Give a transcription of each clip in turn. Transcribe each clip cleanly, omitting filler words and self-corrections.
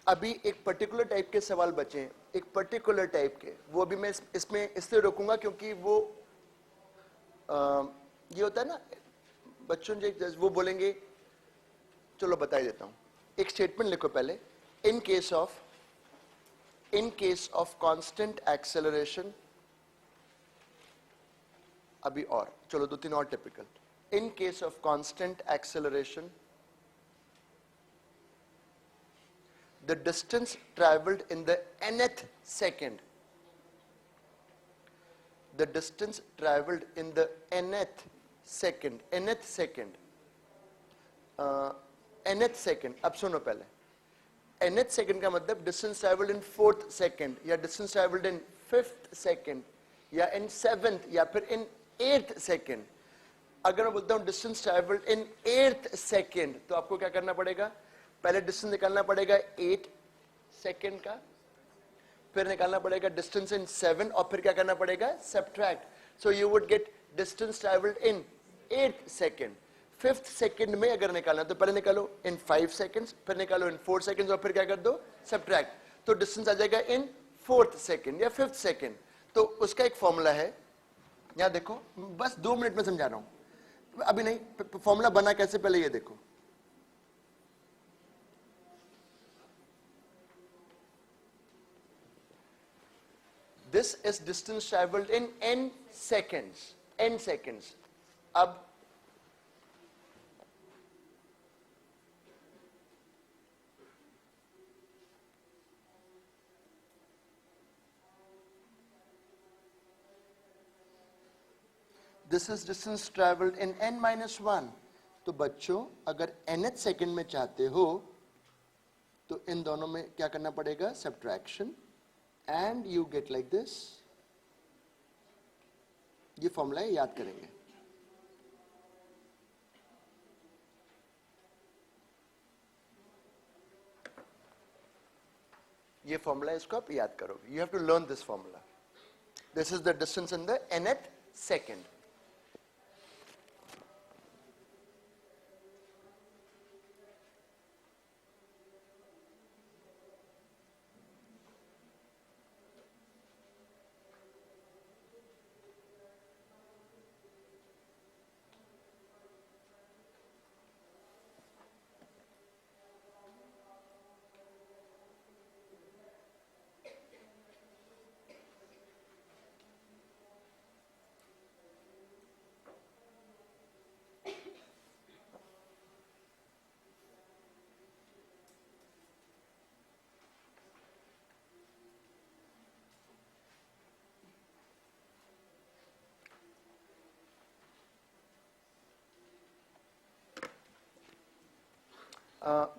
अभी एक particular type के सवाल बचे हैं, एक पर्टिकुलर टाइप के, वो अभी मैं इसमें इसलिए रोकूंगा क्योंकि वो ये होता है ना, बच्चों जो वो बोलेंगे, चलो बता ही देता हूं। एक स्टेटमेंट लिखो पहले, in case of constant acceleration, अभी और चलो दो तीन और typical, in case of constant acceleration the distance traveled in the nth second, the distance traveled in the nth second, nth second, nth second, अब सुनो पहले, nth second का मतलब distance traveled in 4th second या distance traveled in 5th second या in 7th या फिर in 8th second। अगर मैं बोलता हूँ distance traveled in 8th second तो आपको क्या करना पड़ेगा, पहले डिस्टेंस निकालना पड़ेगा 8 सेकेंड का, फिर निकालना पड़ेगा डिस्टेंस इन 7 और फिर क्या करना पड़ेगा, subtract. So you would get distance travelled in 8 second. 5th second में अगर निकालना तो पहले निकालो इन 5 सेकेंड्स, फिर निकालो इन 4 सेकेंड्स और फिर क्या कर दो, सब्ट्रैक्ट, तो डिस्टेंस आ जाएगा इन 4th सेकेंड या 5th सेकेंड। तो उसका एक फॉर्मूला है, यहां देखो, बस 2 मिनट में समझा रहा हूं, अभी नहीं, फॉर्मूला बना कैसे पहले ये देखो। This is distance traveled in n seconds, n seconds. अब this is distance traveled in n minus 1. तो बच्चों अगर nth सेकेंड में चाहते हो तो इन दोनों में क्या करना पड़ेगा, subtraction, and you get like this। ये फॉर्मूला है, याद करेंगे। ये फॉर्मूला, इसको आप याद करोगे, you have to learn this formula। This is the distance in the nth second।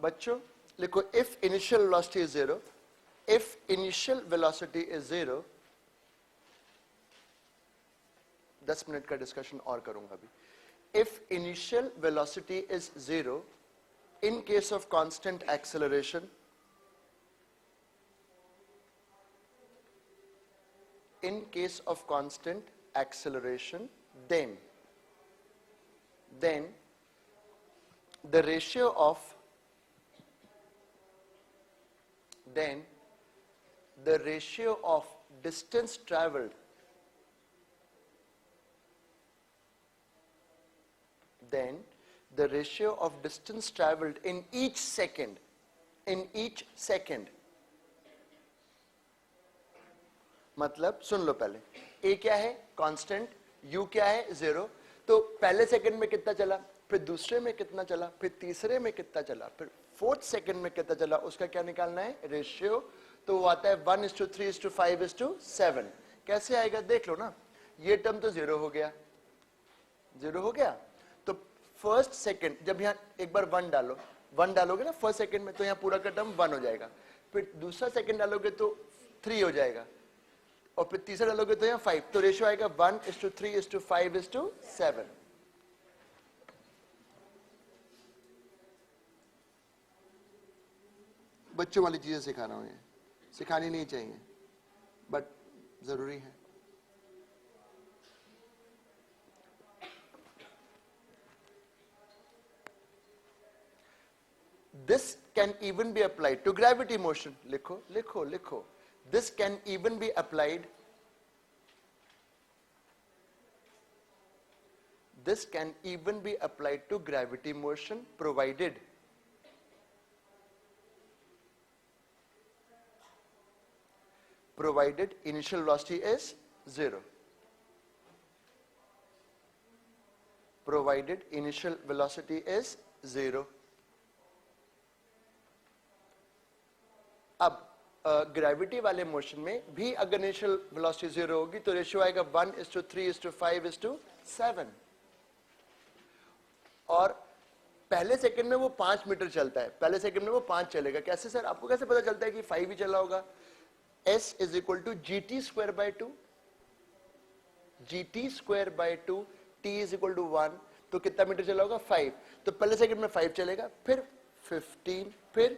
बच्चों लिखो, if initial velocity is 0, if initial velocity is 0, 10 minute का डिस्कशन और करूंगा अभी। if initial velocity is 0 in case of constant acceleration, in case of constant acceleration, then the ratio of distance traveled in each second, मतलब सुन लो पहले, a क्या है, constant, u क्या है, 0। तो पहले सेकंड में कितना चला, फिर दूसरे में कितना चला, फिर तीसरे में कितना चला, फिर 4th सेकंड में कितना चला, उसका क्या निकालना है, रेशियो। तो वो आता है 1:3:5:7। कैसे आएगा देख लो ना, ये टर्म तो 0 हो गया, 0 हो गया। तो फर्स्ट सेकंड, जब यहाँ एक बार 1 डालो, 1 डालोगे ना फर्स्ट सेकंड में, तो यहाँ पूरा का टर्म 1 हो जाएगा। फिर दूसरा सेकंड डालोगे तो 3 हो जाएगा, और फिर तीसरा डालोगे तो यहाँ 5। तो रेशियो आएगा 1:3:5:7। बच्चों वाली चीजें सिखा रहा हूं, ये सिखानी नहीं चाहिए बट जरूरी है। This can even be applied to gravity motion. लिखो लिखो लिखो. This can even be applied. This can even be applied to gravity motion provided initial velocity is 0. Provided initial velocity is 0. अब ग्रेविटी वाले motion में भी अगर initial velocity 0 होगी तो रेशियो आएगा 1:3:5:7. और पहले सेकंड में वो 5 मीटर चलता है, पहले सेकंड में वो 5 चलेगा. कैसे सर, आपको कैसे पता चलता है कि 5 ही चला होगा? S is equal to gt square by 2. gt square by 2, t is equal to 1. तो कितना मीटर चला होगा? 5. तो पहले सेकंड में 5 चलेगा, फिर 15, फिर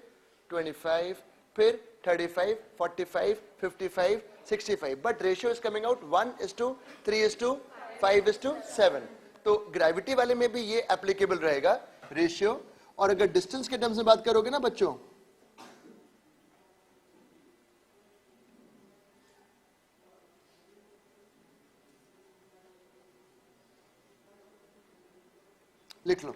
25, फिर 35, 45, 55, 65. But ratio is coming out 1:3:5:7. तो ग्रेविटी वाले में भी ये एप्लीकेबल रहेगा रेशियो. और अगर डिस्टेंस के टर्म्स में बात करोगे ना बच्चों, लिख लो